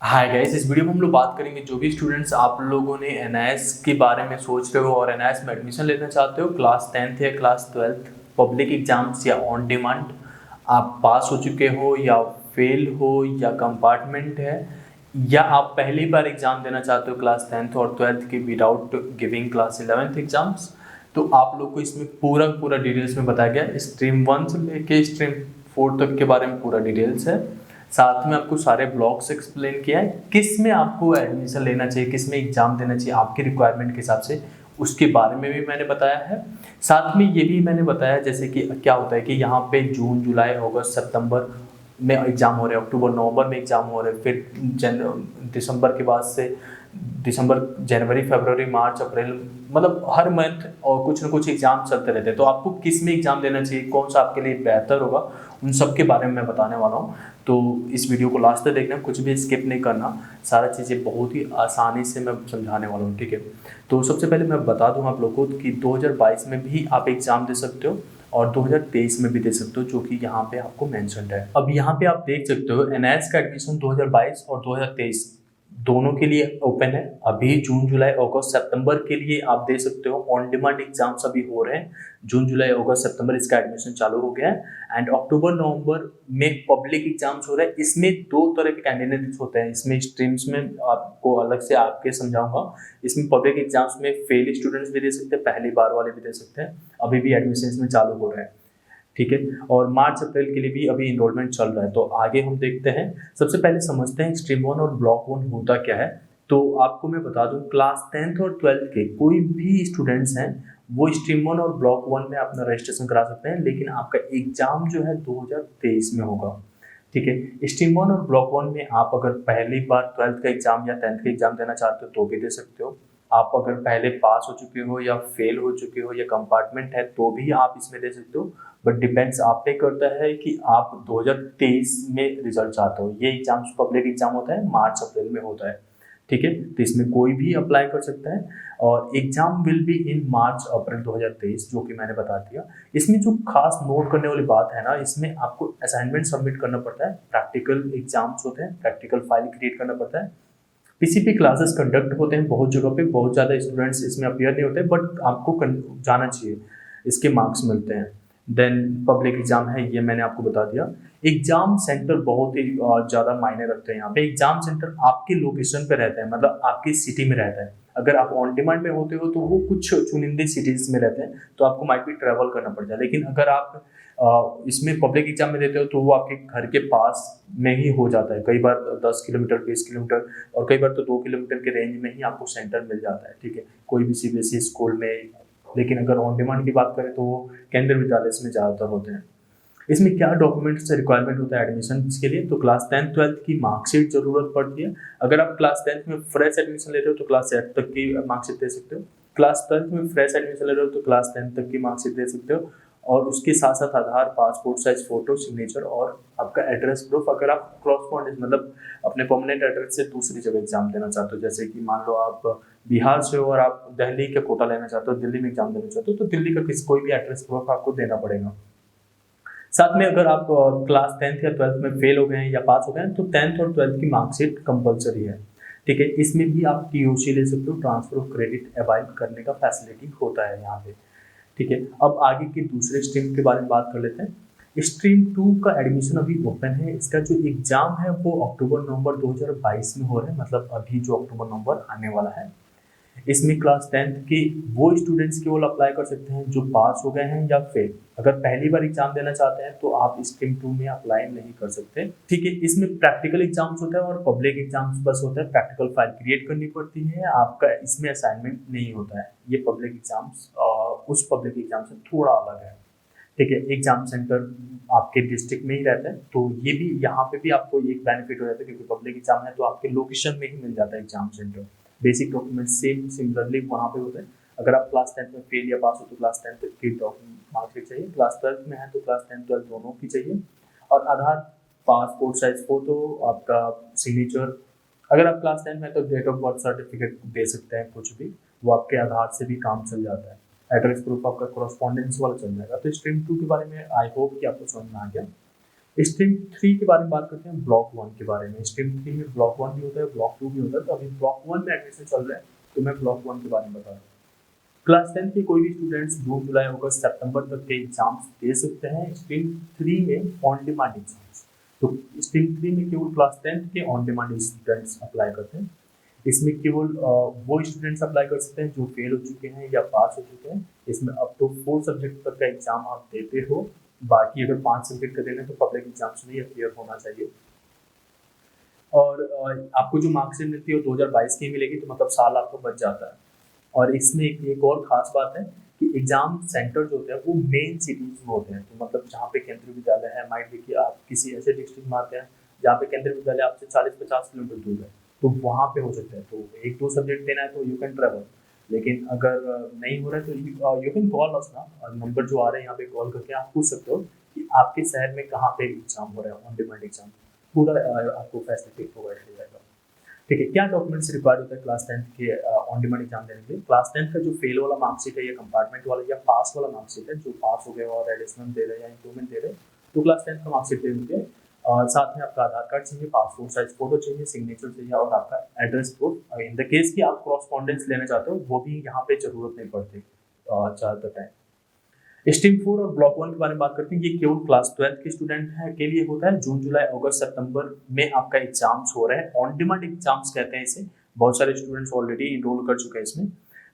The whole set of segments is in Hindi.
हाय गाइस, इस वीडियो में हम लोग बात करेंगे जो भी स्टूडेंट्स आप लोगों ने एनआईएस के बारे में सोच रहे हो और एनआईएस में एडमिशन लेना चाहते हो, क्लास 10th या क्लास 12th पब्लिक एग्जाम्स या ऑन डिमांड, आप पास हो चुके हो या फेल हो या कंपार्टमेंट है, या आप पहली बार एग्जाम देना चाहते हो क्लास 10th और 12th की without giving class 11th exams, तो आप लोग को इसमें पूरा पूरा डिटेल्स में बताया गया। स्ट्रीम 1 से लेके स्ट्रीम 4 तक के बारे में पूरा डिटेल्स है। साथ में आपको सारे ब्लॉक्स एक्सप्लेन किया है, किस में आपको एडमिशन लेना चाहिए, किस में एग्जाम देना चाहिए आपके रिक्वायरमेंट के हिसाब से, उसके बारे में भी मैंने बताया है। साथ में ये भी मैंने बताया जैसे कि क्या होता है कि यहाँ पे जून जुलाई अगस्त सितंबर में एग्जाम हो रहे हैं, अक्टूबर नवंबर में एग्जाम हो रहे हैं, फिर दिसंबर के बाद से दिसंबर जनवरी फरवरी मार्च अप्रैल, मतलब हर मंथ और कुछ ना कुछ एग्जाम चलते रहते हैं। तो आपको किस में एग्जाम देना चाहिए, कौन सा आपके लिए बेहतर होगा, उन सब के बारे में मैं बताने वाला हूँ। तो इस वीडियो को लास्ट तक देखना, कुछ भी स्किप नहीं करना, सारा चीज़ें बहुत ही आसानी से मैं समझाने वाला हूँ, ठीक है। तो सबसे पहले मैं बता दूँ आप लोगों को कि 2022 में भी आप एग्ज़ाम दे सकते हो और 2023 में भी दे सकते हो, जो कि यहाँ पे आपको मेंशन्ड है। अब यहाँ पे आप देख सकते हो एनआईएस का एडमिशन 2022 और 2023 दोनों के लिए ओपन है। अभी जून जुलाई अगस्त सितंबर के लिए आप दे सकते हो। ऑन डिमांड एग्जाम्स अभी हो रहे हैं, जून जुलाई अगस्त सितंबर इसका एडमिशन चालू हो गया है। एंड अक्टूबर नवंबर में पब्लिक एग्जाम्स हो रहे हैं। इसमें दो तरह के कैंडिडेट्स होते हैं, इसमें स्ट्रीम्स में आपको अलग से आपके समझाऊंगा। इसमें पब्लिक एग्जाम्स में फेल स्टूडेंट्स भी दे सकते हैं, पहली बार वाले भी दे सकते हैं। अभी भी एडमिशन इसमें चालू हो रहे हैं, ठीक है। और मार्च अप्रैल के लिए भी अभी इनरोलमेंट चल रहा है। तो आगे हम देखते हैं। सबसे पहले समझते हैं स्ट्रीम 1 और ब्लॉक 1 होता क्या है। तो आपको मैं बता दूं, क्लास 10th और 12th के कोई भी स्टूडेंट्स हैं वो स्ट्रीम 1 और ब्लॉक 1 में अपना रजिस्ट्रेशन करा सकते हैं, लेकिन आपका एग्जाम जो है 2023 में होगा, ठीक है। स्ट्रीम 1 और ब्लॉक 1 में आप अगर पहली बार 12th का एग्जाम या 10th का एग्जाम देना चाहते हो तो भी दे सकते हो। आप अगर पहले पास हो चुके हो या फेल हो चुके हो या कंपार्टमेंट है तो भी आप इसमें दे सकते हो। बट डिपेंड्स आप पे करता है कि आप 2023 में रिजल्ट चाहते हो। ये एग्जाम्स पब्लिक एग्जाम होता है, मार्च अप्रैल में होता है, ठीक है। तो इसमें कोई भी अप्लाई कर सकता है और एग्जाम विल बी इन मार्च अप्रैल 2023, जो कि मैंने बता दिया। इसमें जो खास नोट करने वाली बात है ना, इसमें आपको असाइनमेंट सबमिट करना पड़ता है, प्रैक्टिकल एग्जाम्स होते हैं, प्रैक्टिकल फाइल क्रिएट करना पड़ता है। पीसीपी क्लासेस कंडक्ट होते हैं बहुत जगह पे, बहुत ज़्यादा स्टूडेंट्स इसमें अपियर नहीं होते, बट आपको जाना चाहिए, इसके मार्क्स मिलते हैं। देन पब्लिक एग्जाम है, ये मैंने आपको बता दिया। एग्जाम सेंटर बहुत ही ज़्यादा मायने रखते हैं यहाँ पे। एग्जाम सेंटर आपके लोकेशन पे रहता है, मतलब आपकी सिटी में रहता है। अगर आप ऑन डिमांड में होते हो तो वो कुछ चुनिंदे सिटीज़ में रहते हैं, तो आपको माइट भी ट्रैवल करना पड़ जाए। लेकिन अगर आप इसमें पब्लिक एग्जाम में देते हो तो वो आपके घर के पास में ही हो जाता है, कई बार 10 किलोमीटर 20 किलोमीटर, और कई बार तो 2 किलोमीटर के रेंज में ही आपको सेंटर मिल जाता है, ठीक है, कोई भी सीबीएसई स्कूल में। लेकिन अगर ऑन डिमांड की बात करें तो वो केंद्रीय विद्यालय में ज़्यादातर होते हैं। इसमें क्या डॉक्यूमेंट्स रिक्वायरमेंट होता है एडमिशन के लिए, तो क्लास 10th 12th की मार्कशीट जरूरत पड़ती है। अगर आप क्लास 10th में फ्रेश एडमिशन लेते हो तो क्लास 8 तक की मार्कशीट दे सकते हो। क्लास 12th में फ्रेश एडमिशन ले रहे हो तो क्लास 10th तक की मार्कशीट दे सकते हो। और उसके साथ साथ आधार, पासपोर्ट साइज फोटो, सिग्नेचर और आपका एड्रेस प्रूफ, अगर आप क्रॉसपॉन्डेंस मतलब अपने परमानेंट एड्रेस से दूसरी जगह एग्जाम देना चाहते हो, जैसे कि मान लो आप बिहार से हो और आप दिल्ली का कोटा लेना चाहते हो, दिल्ली में एग्जाम देना चाहते हो, तो दिल्ली का किसी कोई भी एड्रेस प्रूफ आपको देना पड़ेगा। साथ में अगर आप क्लास 10th या 12th में फेल हो गए हैं या पास हो गए हैं तो 10th और 12th की मार्कशीट कंपलसरी है, ठीक है। इसमें भी आप टीओसी ले सकते हो, ट्रांसफर ऑफ क्रेडिट अवाइल करने का फैसिलिटी होता है यहाँ पे, ठीक है। अब आगे की दूसरे स्ट्रीम के बारे में बात कर लेते हैं। स्ट्रीम 2 का एडमिशन अभी ओपन है। इसका जो एग्जाम है वो अक्टूबर नवंबर 2022 में हो रहा है, मतलब अभी जो अक्टूबर नवंबर आने वाला है। इसमें क्लास 10th के वो स्टूडेंट्स केवल अप्लाई कर सकते हैं जो पास हो गए हैं या फेल। अगर पहली बार एग्जाम देना चाहते हैं तो आप स्ट्रीम 2 में अप्लाई नहीं कर सकते, ठीक है। इसमें प्रैक्टिकल एग्जाम्स होता है और पब्लिक एग्जाम्स बस होता है। प्रैक्टिकल फाइल क्रिएट करनी पड़ती है आपका, इसमें असाइनमेंट नहीं होता है। ये पब्लिक एग्जाम्स उस पब्लिक एग्जाम से थोड़ा अलग है, ठीक है। एग्जाम सेंटर आपके डिस्ट्रिक्ट में ही रहता है, तो ये भी यहाँ पे भी आपको एक बेनिफिट हो जाता है, क्योंकि पब्लिक एग्जाम है तो आपके लोकेशन में ही मिल जाता है exam centre. Basic document same similarly वहाँ पे होता है। अगर आप क्लास 10th में फेल या पास हो तो क्लास 10th की मार्कशीट चाहिए, क्लास 12th में है तो क्लास 10th 12th दोनों की चाहिए। और आधार, पासपोर्ट साइज फोटो, आपका सिग्नेचर। अगर आप क्लास 10th में तो डेट ऑफ बर्थ सर्टिफिकेट दे सकते हैं, कुछ भी, वो आपके आधार से भी काम चल जाता है। एड्रेस प्रूफ आपका कॉरेस्पॉन्डेंस वाला चल जाएगा। तो स्ट्रीम 2 के बारे में आई होप कि आपको समझ में आ गया। स्ट्रीम 3 के बारे में बात करते हैं, ब्लॉक 1 के बारे में। स्ट्रीम 3 में ब्लॉक 1 भी होता है, ब्लॉक 2 भी होता है। तो अभी ब्लॉक 1 में एडमिशन चल रहा है, तो मैं ब्लॉक 1 के बारे में बता रहा हूँ। क्लास 10 के कोई भी स्टूडेंट्स जून, जुलाई, अगस्त, सितंबर तक के एग्जाम्स दे सकते हैं। स्ट्रीम 3 में ऑन डिमांड एग्जाम्स, तो स्ट्रीम 3 में केवल क्लास 10 के ऑन डिमांड स्टूडेंट्स अप्लाई करते हैं। इसमें केवल वो स्टूडेंट्स अप्लाई कर सकते हैं जो फेल हो चुके हैं या पास हो चुके हैं। इसमें अब तो 4 सब्जेक्ट तक का एग्जाम आप देते हो, बाकी अगर 5 सब्जेक्ट का देना है तो पब्लिक एग्जाम्स में अपियर होना चाहिए। और आपको जो मार्कशीट मिलती है वो 2022 की मिलेगी, तो मतलब साल आपको बच जाता है। और इसमें एक और खास बात है कि एग्जाम सेंटर जो होते हैं वो मेन सिटीज में होते हैं, तो मतलब जहाँ पे केंद्रीय विद्यालय है, माइट भी कि आप किसी ऐसे डिस्ट्रिक्ट में आते हैं जहाँ पे केंद्रीय विद्यालय आपसे 40-50 किलोमीटर दूर है, तो वहाँ पे हो सकता है। तो 1-2 सब्जेक्ट देना है तो यू कैन ट्रेवल, लेकिन अगर नहीं हो रहा है तो यू कैन कॉल अस ना, नंबर जो आ रहा है यहाँ पे कॉल करके आप पूछ सकते हो कि आपके शहर में कहाँ पे एग्जाम हो रहा है, ऑन डिमांड एग्जाम, पूरा आपको फैसिलिटी प्रोवाइड किया जाएगा। ठीक है, क्या डॉक्यूमेंट्स रिक्वायर्ड होता है क्लास 10 के ऑन डिमांड एग्जाम देने के लिए? क्लास 10 का जो फेल वाला मार्कशीट है या कंपार्टमेंट वाला या पास वाला मार्कशीट है, जो पास हो गया और एडिशनल दे रहे हैं या इंप्रूवमेंट दे रहे हैं, तो क्लास 10 का मार्कशीट दे देंगे। और साथ में आपका आधार कार्ड चाहिए, पासपोर्ट साइज फोटो चाहिए, सिग्नेचर चाहिए और आपका address proof. In the case कि आप कॉरेस्पॉन्डेंस लेना चाहते हो, वो भी यहाँ पे जरूरत नहीं पड़ती ज़्यादातर टाइम। स्ट्रीम 4 और ब्लॉक 1 के बारे में बात करते हैं। ये केवल क्लास 12 के स्टूडेंट है के लिए होता है। जून, जुलाई, अगस्त, सितंबर में आपका एग्जाम्स हो रहे हैं, ऑन डिमांड एग्जाम्स कहते हैं इसे। बहुत सारे स्टूडेंट्स ऑलरेडी इनरोल कर चुके हैं इसमें।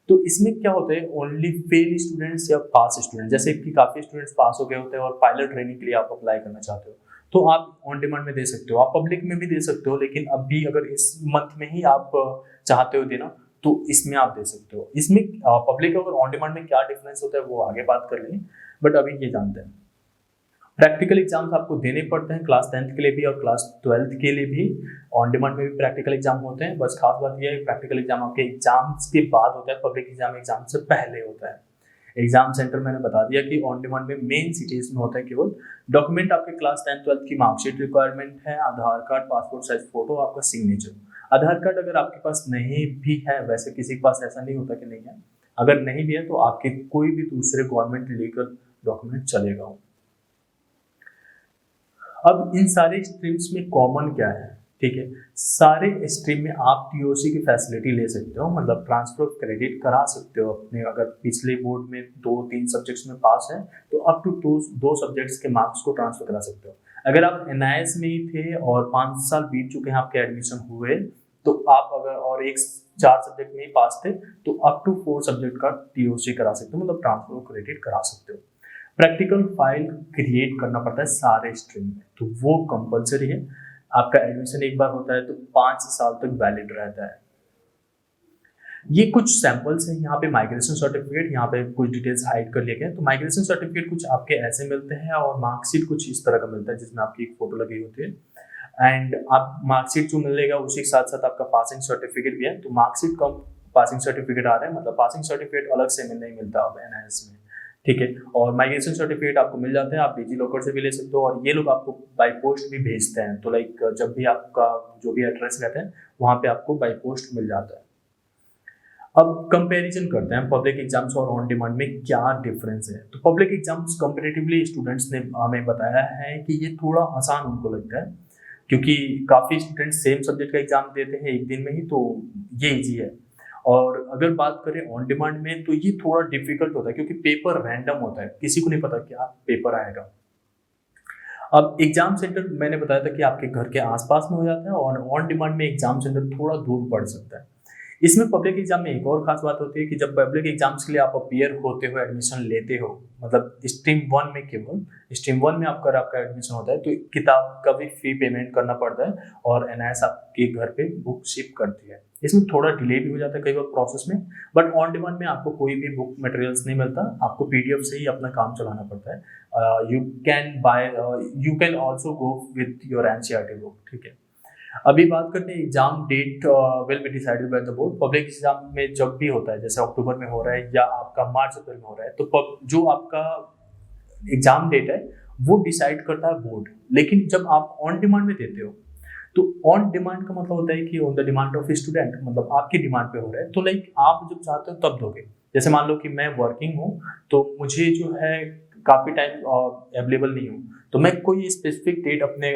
तो इसमें क्या होता है, ओनली फेल स्टूडेंट्स या पास स्टूडेंट, जैसे कि काफी स्टूडेंट्स पास हो गए होते हैं और पायलट ट्रेनिंग के लिए आप अप्लाई करना चाहते हो, तो आप ऑन डिमांड में दे सकते हो। आप पब्लिक में भी दे सकते हो, लेकिन अभी अगर इस मंथ में ही आप चाहते हो देना तो इसमें आप दे सकते हो। इसमें पब्लिक और ऑन डिमांड में क्या डिफरेंस होता है वो आगे बात कर लेंगे, बट अभी ये जानते हैं। प्रैक्टिकल एग्जाम्स आपको देने पड़ते हैं क्लास 10 के लिए भी और क्लास 12 के लिए भी। ऑन डिमांड में भी प्रैक्टिकल एग्जाम होते हैं। बस खास बात यह है प्रैक्टिकल एग्जाम आपके एग्जाम्स के बाद होता है, पब्लिक एग्जाम से पहले होता है। एग्जाम सेंटर मैंने बता दिया कि ऑन डिमांड में मेन सिटीज में होता है केवल। डॉक्यूमेंट आपके क्लास 10-12 की मार्कशीट रिक्वायरमेंट है, आधार कार्ड, पासपोर्ट साइज फोटो, आपका सिग्नेचर। आधार कार्ड अगर आपके पास नहीं भी है, वैसे किसी के पास ऐसा नहीं होता कि नहीं है, अगर नहीं भी है तो आपके कोई भी दूसरे गवर्नमेंट लीगल डॉक्यूमेंट चलेगा। अब इन सारे स्ट्रीम्स में कॉमन क्या है? ठीक है, सारे स्ट्रीम में आप टीओसी की फैसिलिटी ले सकते हो, मतलब ट्रांसफर ऑफ क्रेडिट करा सकते हो अपने। अगर पिछले बोर्ड में 2-3 सब्जेक्ट्स में पास है तो अप टू 2 सब्जेक्ट्स के मार्क्स को ट्रांसफर करा सकते हो। अगर आप एनआईएस में ही थे और 5 साल बीत चुके हैं आपके एडमिशन हुए, तो आप अगर और 4 सब्जेक्ट में ही पास थे तो अप टू 4 सब्जेक्ट का टीओसी करा सकते हो, मतलब ट्रांसफर ऑफ क्रेडिट करा सकते हो। प्रैक्टिकल फाइल क्रिएट करना पड़ता है सारे स्ट्रीम में, तो वो कंपलसरी है। आपका एडमिशन एक बार होता है तो 5 साल तक वैलिड रहता है। ये कुछ सैंपल्स हैं। यहाँ पे माइग्रेशन सर्टिफिकेट, यहाँ पे कुछ डिटेल्स हाइड कर लिए गए। तो माइग्रेशन सर्टिफिकेट कुछ आपके ऐसे मिलते हैं और मार्कशीट कुछ इस तरह का मिलता है जिसमें आपकी एक फोटो लगी होती है। एंड आप मार्कशीट जो मिलेगा उसी के साथ साथ आपका पासिंग सर्टिफिकेट भी है। तो मार्कशीट कम पासिंग सर्टिफिकेट आ रहा है, मतलब पासिंग सर्टिफिकेट अलग से नहीं मिलता अब एनआईएस में। ठीक है, और माइग्रेशन सर्टिफिकेट आपको मिल जाते हैं, आप डिजी लॉकर से भी ले सकते हो और ये लोग आपको बाय पोस्ट भी भेजते हैं। तो लाइक जब भी आपका जो भी एड्रेस रहता है वहाँ पे आपको बाय पोस्ट मिल जाता है। अब कंपैरिजन करते हैं पब्लिक एग्जाम्स और ऑन डिमांड में क्या डिफरेंस है। तो पब्लिक एग्जाम्स कंपैरेटिवली स्टूडेंट्स ने हमें बताया है कि ये थोड़ा आसान उनको लगता है, क्योंकि काफ़ी स्टूडेंट्स सेम सब्जेक्ट का एग्जाम देते हैं एक दिन में ही, तो ये ईजी है। और अगर बात करें ऑन डिमांड में तो ये थोड़ा डिफिकल्ट होता है, क्योंकि पेपर रैंडम होता है, किसी को नहीं पता क्या पेपर आएगा। अब एग्जाम सेंटर मैंने बताया था कि आपके घर के आसपास में हो जाता है और ऑन डिमांड में एग्जाम सेंटर थोड़ा दूर पड़ सकता है। इसमें पब्लिक एग्जाम में एक और खास बात होती है कि जब पब्लिक एग्जाम्स के लिए आप अपियर होते हो, एडमिशन लेते हो, मतलब स्ट्रीम 1 में, केवल स्ट्रीम 1 में आपका एडमिशन होता है तो किताब का भी फी पेमेंट करना पड़ता है और एनआईएस आपके घर पे बुक शिप करती है। इसमें थोड़ा डिले भी हो जाता है कई बार प्रोसेस में, बट ऑन डिमांड में आपको कोई भी बुक मटेरियल्स नहीं मिलता, आपको पीडीएफ से ही अपना काम चलाना पड़ता है। You can also go with your NCERT book. ठीक है, अभी बात करते हैं exam date will be decided by the board. Public exam में जब भी होता है, जैसे अक्टूबर में हो रहा है या आपका मार्च अप्रैल में हो रहा है, तो जो आपका एग्जाम डेट है वो डिसाइड करता है बोर्ड। लेकिन जब आप ऑन डिमांड में देते हो तो ऑन डिमांड का मतलब होता है कि on the demand of student, मतलब आपकी डिमांड पे हो रहा है। तो लाइक आप जब चाहते हो तब दोगे। जैसे मान लो कि मैं वर्किंग हूँ तो मुझे जो है काफ़ी टाइम अवेलेबल नहीं हूँ, तो मैं कोई स्पेसिफिक डेट अपने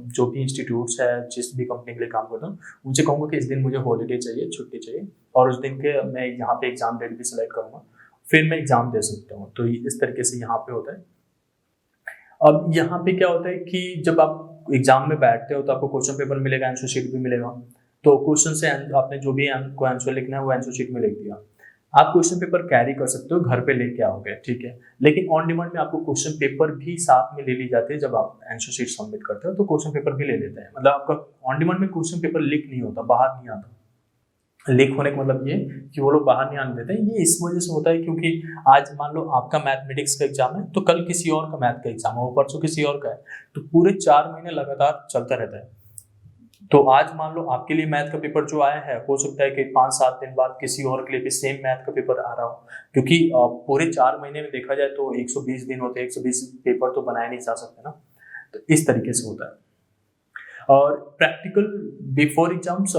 जो भी इंस्टीट्यूट्स है, जिस भी कंपनी के लिए काम करता हूँ, उनसे कहूँगा कि इस दिन मुझे हॉलीडे चाहिए, छुट्टी चाहिए, और उस दिन के मैं यहाँ पे एग्ज़ाम डेट भी सिलेक्ट करूँगा, फिर मैं एग्ज़ाम दे सकता हूँ। तो इस तरीके से यहाँ पे होता है। अब यहाँ पे क्या होता है कि जब आप एग्जाम में बैठते हो तो आपको क्वेश्चन पेपर मिलेगा, आंसर शीट भी मिलेगा। तो क्वेश्चन से आपने जो भी को आंसर लिखना है वो आंसर शीट में लिख दिया। आप क्वेश्चन पेपर कैरी कर सकते हो, घर पे लेके आओगे, ठीक है। लेकिन ऑन डिमांड में आपको क्वेश्चन पेपर भी साथ में ले ली जाती है। जब आप आंसर शीट सबमिट करते हो तो क्वेश्चन पेपर भी ले लेते हैं। मतलब आपका ऑन डिमांड में क्वेश्चन पेपर लीक नहीं होता, बाहर नहीं आता। लीक होने का मतलब ये कि वो लोग बाहर नहीं आने देते। ये इस वजह से होता है क्योंकि आज मान लो आपका मैथमेटिक्स का एग्जाम है, तो कल किसी और का मैथ का एग्जाम है, वो परसों किसी और का है, तो पूरे 4 महीने लगातार चलता रहता है। तो आज मान लो आपके लिए मैथ का पेपर जो आया है, हो सकता है कि 5-7 दिन बाद किसी और के लिए भी सेम मैथ का पेपर आ रहा हो, क्योंकि पूरे 4 महीने में देखा जाए तो 120 दिन होते हैं, 120 पेपर तो बनाए नहीं जा सकते ना। तो इस तरीके से होता है। और प्रैक्टिकल बिफोर एग्जाम्स,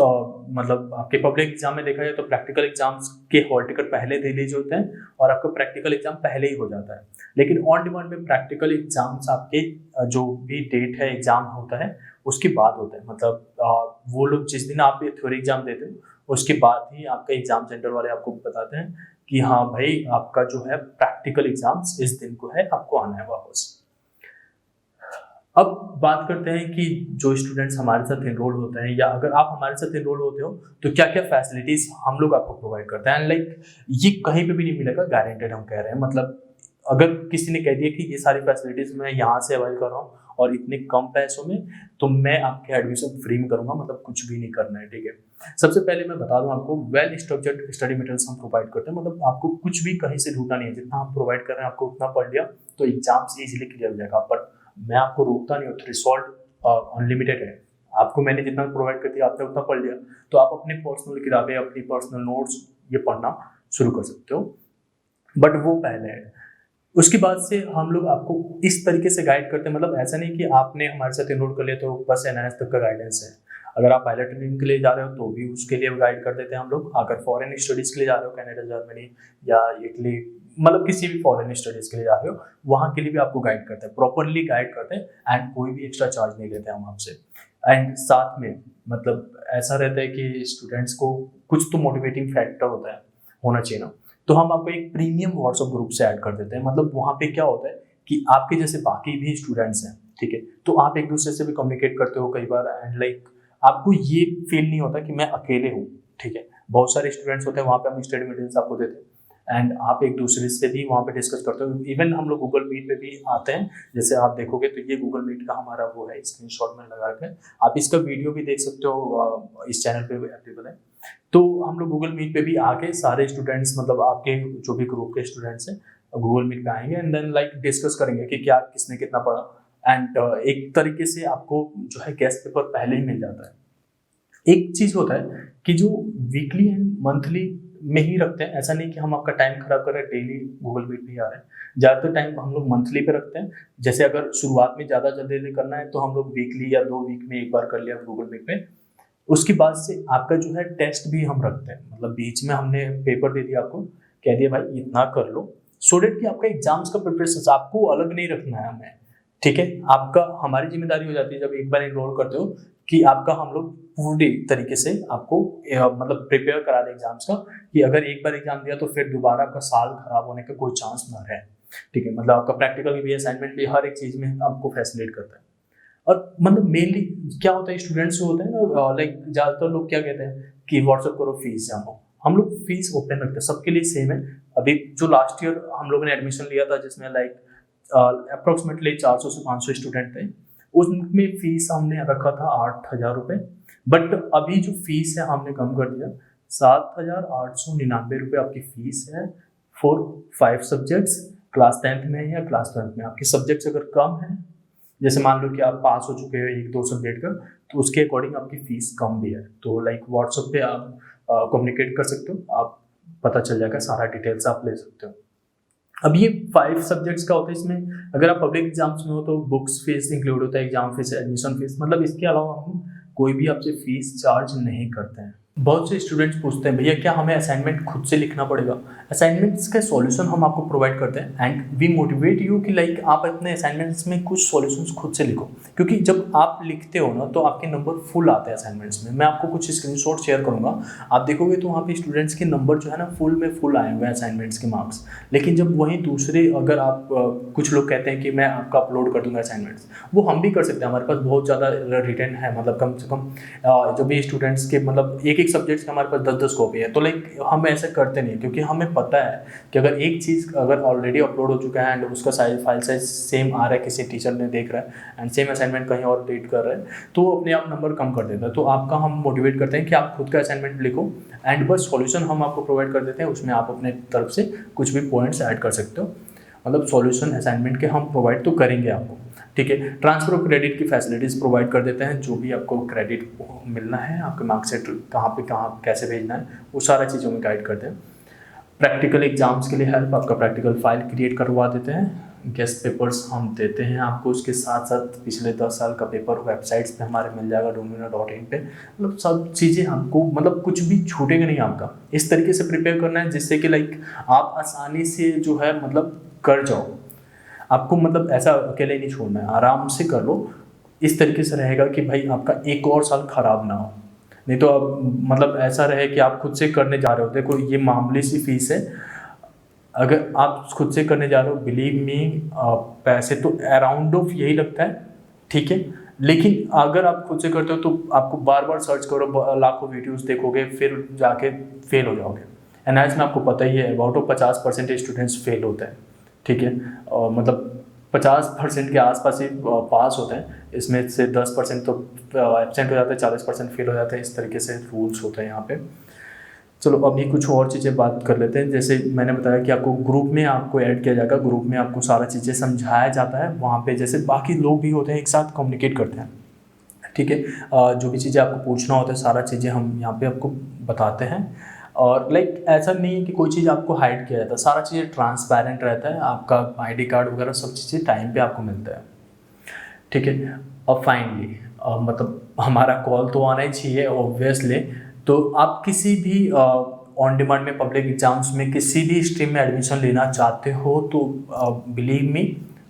मतलब आपके पब्लिक एग्जाम में देखा जाए तो प्रैक्टिकल एग्जाम्स के हॉल टिकट पहले रिलीज होते हैं और आपका प्रैक्टिकल एग्जाम पहले ही हो जाता है। लेकिन ऑन डिमांड में प्रैक्टिकल एग्जाम्स आपके जो भी डेट है एग्जाम होता है उसके बाद होता है। मतलब वो लोग जिस दिन आप ये थ्योरी एग्जाम देते हो उसके बाद ही आपका एग्जाम सेंटर वाले आपको बताते हैं कि हाँ भाई आपका जो है प्रैक्टिकल एग्जाम्स इस दिन को है, आपको आना है वापस। अब बात करते हैं कि जो स्टूडेंट्स हमारे साथ एनरोल होते हैं या अगर आप हमारे साथ एनरोल होते हो तो क्या क्या फैसिलिटीज हम लोग आपको प्रोवाइड करते हैं। लाइक ये कहीं पे भी नहीं मिलेगा, गारंटेड हम कह रहे हैं। मतलब अगर किसी ने कह दिया कि ये सारी फैसिलिटीज मैं यहाँ से अवेल कर रहा हूँ और इतने कम पैसों में, तो मैं आपके एडमिशन फ्री में करूंगा, मतलब कुछ भी नहीं करना है, ठीक है। सबसे पहले मैं बता दूं आपको, वेल स्ट्रक्चर्ड स्टडी मटेरियल्स हम प्रोवाइड करते हैं। मतलब आपको कुछ भी कहीं से ढूंढना नहीं है, जितना हम प्रोवाइड कर रहे हैं आपको उतना पढ़ लिया तो एग्जाम्स इजीली क्लियर हो जाएगा। पर मैं आपको रोकता नहीं हूँ, थ्रेशोल्ड अनलिमिटेड है। आपको मैंने जितना प्रोवाइड कर दिया आपने उतना पढ़ लिया, तो आप अपनी पर्सनल किताबें, अपनी पर्सनल नोट्स ये पढ़ना शुरू कर सकते हो, बट वो पहले है। उसके बाद से हम लोग आपको इस तरीके से गाइड करते हैं। मतलब ऐसा नहीं कि आपने हमारे साथ एनरोल कर लिया तो बस एनआईएस तक का गाइडेंस है। अगर आप पायलट ट्रेनिंग के लिए जा रहे हो तो भी उसके लिए गाइड कर देते हैं हम लोग। अगर फॉरेन स्टडीज़ के लिए जा रहे हो, कनाडा, जर्मनी या इटली, मतलब किसी भी फॉरेन स्टडीज़ के लिए जा रहे हो, वहाँ के लिए भी आपको गाइड करते हैं, प्रॉपरली गाइड करते हैं, एंड कोई भी एक्स्ट्रा चार्ज नहीं लेते हम आपसे। एंड साथ में मतलब ऐसा रहता है कि स्टूडेंट्स को कुछ तो मोटिवेटिंग फैक्टर होता है, होना चाहिए ना, तो हम आपको एक प्रीमियम व्हाट्सएप ग्रुप से ऐड कर देते हैं। मतलब वहाँ पे क्या होता है कि आपके जैसे बाकी भी स्टूडेंट्स हैं, ठीक है, तो आप एक दूसरे से भी कम्युनिकेट करते हो कई बार, एंड लाइक आपको ये फील नहीं होता कि मैं अकेले हूँ, ठीक है। बहुत सारे स्टूडेंट्स होते हैं वहाँ पे, हम स्टडी मटेरियल्स आपको देते हैं एंड आप एक दूसरे से भी वहाँ पे डिस्कस करते हो। इवन हम लोग गूगल मीट पे भी आते हैं, जैसे आप देखोगे तो ये गूगल मीट का हमारा वो है, स्क्रीनशॉट में लगा के आप इसका वीडियो भी देख सकते हो, इस चैनल पे अवेलेबल है। तो हम लोग गूगल मीट पे भी आके सारे स्टूडेंट्स, मतलब आपके जो भी ग्रुप के स्टूडेंट्स हैं, गूगल मीट पे आएंगे एंड देन लाइक डिस्कस करेंगे कि क्या किसने कितना पढ़ा। एंड एक तरीके से आपको जो है गेस्ट पेपर पहले ही मिल जाता है। एक चीज होता है कि जो वीकली एंड मंथली में ही रखते हैं, ऐसा नहीं कि हम आपका टाइम खराब कर रहे हैं, डेली गूगल मीट में ही आ रहे हैं। ज़्यादातर टाइम हम लोग मंथली पे रखते हैं। जैसे अगर शुरुआत में ज़्यादा जल्दी करना है तो हम लोग वीकली या 2 वीक में एक बार कर लिया गूगल मीट पे। उसके बाद से आपका जो है टेस्ट भी हम रखते हैं। मतलब बीच में हमने पेपर दे दिया आपको, कह दिया भाई इतना कर लो, सो डेट कि आपका एग्जाम्स का प्रिपरेशन आपको अलग नहीं रखना है हमें, ठीक है। आपका हमारी जिम्मेदारी हो जाती है जब एक बार एनरोल करते हो कि आपका हम लोग पूरे तरीके से आपको मतलब प्रिपेयर करा दें एग्जाम्स का, कि अगर एक बार एग्जाम दिया तो फिर दोबारा आपका साल खराब होने का कोई चांस ना रहे, ठीक है। मतलब आपका प्रैक्टिकल भी, असाइनमेंट भी, हर एक चीज़ में आपको फैसिलिटेट करता है। और मतलब मेनली क्या होता है, स्टूडेंट्स जो होते हैं ना, लाइक ज़्यादातर लोग क्या कहते हैं कि व्हाट्सअप करो फीस जमा। हम लोग फीस ओपन रखते हैं, सबके लिए सेम है। अभी जो लास्ट ईयर हम लोगों ने एडमिशन लिया था जिसमें लाइक अप्रोक्सीमेटली 400 से 500 स्टूडेंट थे, उसमें फीस हमने रखा था 8,000 रुपये। बट अभी जो फीस है हमने कम कर दिया, 7,899 रुपये आपकी फीस है फॉर 5 सब्जेक्ट्स। क्लास 10th में या क्लास 12th में आपके सब्जेक्ट्स अगर कम है, जैसे मान लो कि आप पास हो चुके हो 1-2 सब्जेक्ट का, तो उसके अकॉर्डिंग आपकी फीस कम भी है। तो लाइक व्हाट्सएप पे आप कम्युनिकेट कर सकते हो, आप पता चल जाएगा, सारा डिटेल्स आप ले सकते हो। अब ये 5 सब्जेक्ट्स का होता है। इसमें अगर आप पब्लिक एग्जाम्स में हो तो बुक्स फीस इंक्लूड होता है, एग्जाम फीस, एडमिशन फीस। मतलब इसके अलावा हम कोई भी आपसे फीस चार्ज नहीं करते हैं, बहुत से स्टूडेंट्स पूछते हैं भैया क्या हमें असाइनमेंट खुद से लिखना पड़ेगा। असाइनमेंट्स का सॉल्यूशन हम आपको प्रोवाइड करते हैं एंड वी मोटिवेट यू कि लाइक आप अपने असाइनमेंट्स में कुछ सॉल्यूशंस खुद से लिखो, क्योंकि जब आप लिखते हो ना तो आपके नंबर फुल आते हैं असाइनमेंट्स में। मैं आपको कुछ स्क्रीनशॉट शेयर करूंगा, आप देखोगे तो वहाँ पे स्टूडेंट्स के नंबर जो है ना फुल में फुल आए हुए हैं असाइनमेंट्स के मार्क्स। लेकिन जब वहीं दूसरे अगर आप कुछ लोग कहते हैं कि मैं आपका अपलोड कर दूंगा असाइनमेंट्स, वो हम भी कर सकते हैं, हमारे पास बहुत ज़्यादा रिटर्न है, मतलब कम से कम जो भी स्टूडेंट्स के मतलब एक सब्जेक्ट्स के हमारे पास 10-10 कॉपी है। तो लाइक हम ऐसे करते नहीं, क्योंकि हमें पता है कि अगर एक चीज़ अगर ऑलरेडी अपलोड हो चुका है एंड उसका फाइल साइज सेम आ रहा है, किसी टीचर ने देख रहा है एंड सेम असाइनमेंट कहीं और रीड कर रहा है, तो वो अपने आप नंबर कम कर देता है। तो आपका हम मोटिवेट करते हैं कि आप खुद का असाइनमेंट लिखो एंड बस सॉल्यूशन हम आपको प्रोवाइड कर देते हैं, उसमें आप अपने तरफ से कुछ भी पॉइंट्स ऐड कर सकते हो। मतलब सॉल्यूशन असाइनमेंट के हम प्रोवाइड तो करेंगे आपको, ठीक है। ट्रांसफर ऑफ क्रेडिट की फैसिलिटीज़ प्रोवाइड कर देते हैं, जो भी आपको क्रेडिट मिलना है, आपके मार्कशीट कहाँ पे कहाँ कैसे भेजना है, वो सारा चीज़ों में गाइड करते हैं। प्रैक्टिकल एग्जाम्स के लिए हेल्प, आपका प्रैक्टिकल फाइल क्रिएट करवा देते हैं। गेस्ट पेपर्स हम देते हैं आपको, उसके साथ साथ पिछले 10 साल का पेपर वेबसाइट्स पे हमारे मिल जाएगा doomina.in पे। मतलब सब चीज़ें आपको, मतलब कुछ भी छूटेगा नहीं आपका। इस तरीके से प्रिपेयर करना है जिससे कि लाइक आप आसानी से जो है मतलब कर जाओ। आपको मतलब ऐसा अकेले नहीं छोड़ना है, आराम से कर लो। इस तरीके से रहेगा कि भाई आपका एक और साल खराब ना हो। नहीं तो अब मतलब ऐसा रहे कि आप खुद से करने जा रहे हो, देखो ये मामूली सी फीस है, अगर आप खुद से करने जा रहे हो बिलीव मी पैसे तो अराउंड ऑफ यही लगता है, ठीक है। लेकिन अगर आप खुद से करते हो तो आपको बार बार सर्च करो, लाखों वीडियोस देखोगे, फिर जाके फेल हो जाओगे। एनआईएस में आपको पता ही है अबाउट 50% स्टूडेंट्स फेल होते हैं, ठीक है। मतलब 50% के आसपास ही पास होते हैं, इसमें से 10% तो एब्सेंट हो जाते हैं, 40% फेल हो जाते हैं। इस तरीके से रूल्स होते हैं यहाँ पे। चलो अभी कुछ और चीज़ें बात कर लेते हैं। जैसे मैंने बताया कि आपको ग्रुप में आपको ऐड किया जाएगा, ग्रुप में आपको सारा चीज़ें समझाया जाता है, वहाँ पे जैसे बाकी लोग भी होते हैं एक साथ कम्युनिकेट करते हैं, ठीक है। जो भी चीज़ें आपको पूछना होता है सारा चीज़ें हम यहाँ पे आपको बताते हैं। और लाइक ऐसा नहीं है कि कोई चीज़ आपको हाइड किया जाता है, सारा चीज़ें ट्रांसपेरेंट रहता है, आपका आईडी कार्ड वगैरह सब चीज़ें टाइम पे आपको मिलता है, ठीक है। अब फाइनली मतलब हमारा कॉल तो आना ही चाहिए ऑब्वियसली। तो आप किसी भी ऑन डिमांड में पब्लिक एग्जाम्स में किसी भी स्ट्रीम में एडमिशन लेना चाहते हो तो बिलीव मी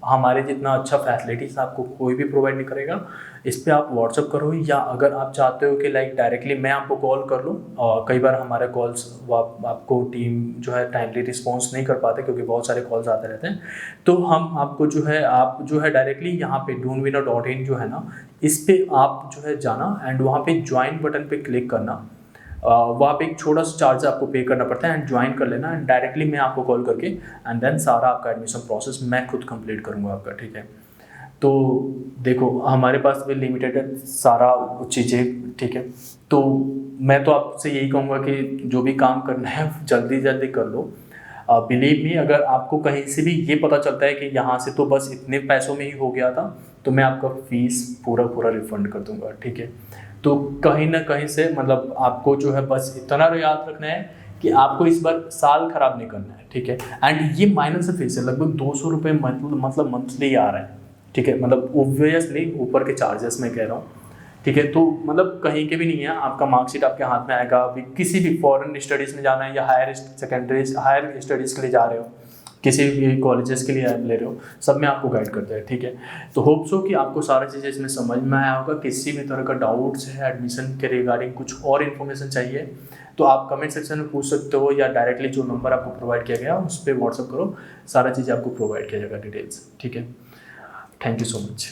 हमारे जितना अच्छा फैसिलिटीज़ आपको कोई भी प्रोवाइड नहीं करेगा। इस पे आप व्हाट्सअप करो, या अगर आप चाहते हो कि लाइक डायरेक्टली मैं आपको कॉल कर लूँ, कई बार हमारे कॉल्स आपको टीम जो है टाइमली रिस्पॉन्स नहीं कर पाते क्योंकि बहुत सारे कॉल्स आते रहते हैं, तो हम आपको जो है आप जो है डायरेक्टली यहाँ पे doomina.in जो है ना, इस पे आप जो है जाना एंड वहाँ पे ज्वाइन बटन पे क्लिक करना। वहाँ पे एक छोटा सा चार्ज आपको पे करना पड़ता है एंड ज्वाइन कर लेना, एंड डायरेक्टली मैं आपको कॉल करके एंड देन सारा आपका एडमिशन प्रोसेस मैं खुद कंप्लीट करूँगा आपका, ठीक है। तो देखो हमारे पास भी लिमिटेड है सारा चीज़ें, ठीक है। तो मैं तो आपसे यही कहूँगा कि जो भी काम करना है जल्दी जल्दी कर लो। बिलीव मी अगर आपको कहीं से भी ये पता चलता है कि यहाँ से तो बस इतने पैसों में ही हो गया था, तो मैं आपका फीस पूरा पूरा रिफंड कर दूंगा, ठीक है। तो कहीं ना कहीं से मतलब आपको जो है बस इतना याद रखना है कि आपको इस बार साल खराब नहीं करना है, ठीक है। एंड ये माइनस से फीस है, लगभग 200 रुपये मतलब मंथली आ रहा है, ठीक है। मतलब ओब्वियसली ऊपर के चार्जेस मैं कह रहा हूँ, ठीक है। तो मतलब कहीं के भी नहीं है, आपका मार्कशीट आपके हाथ में आएगा। अभी किसी भी फॉरेन स्टडीज़ में जाना है या हायर स्टडीज़ के लिए जा रहे हो, किसी भी कॉलेजेस के लिए ले रहे हो, सब में आपको गाइड करते हैं, ठीक है। तो होप सो कि आपको सारी चीज़ें इसमें समझ में आया होगा। किसी भी तरह का डाउट्स है एडमिशन के रिगार्डिंग, कुछ और इन्फॉर्मेशन चाहिए तो आप कमेंट सेक्शन में पूछ सकते हो, या डायरेक्टली जो नंबर आपको प्रोवाइड किया गया उस पर व्हाट्सअप करो, सारा चीज़ आपको प्रोवाइड किया जाएगा डिटेल्स, ठीक है। Thank you so much.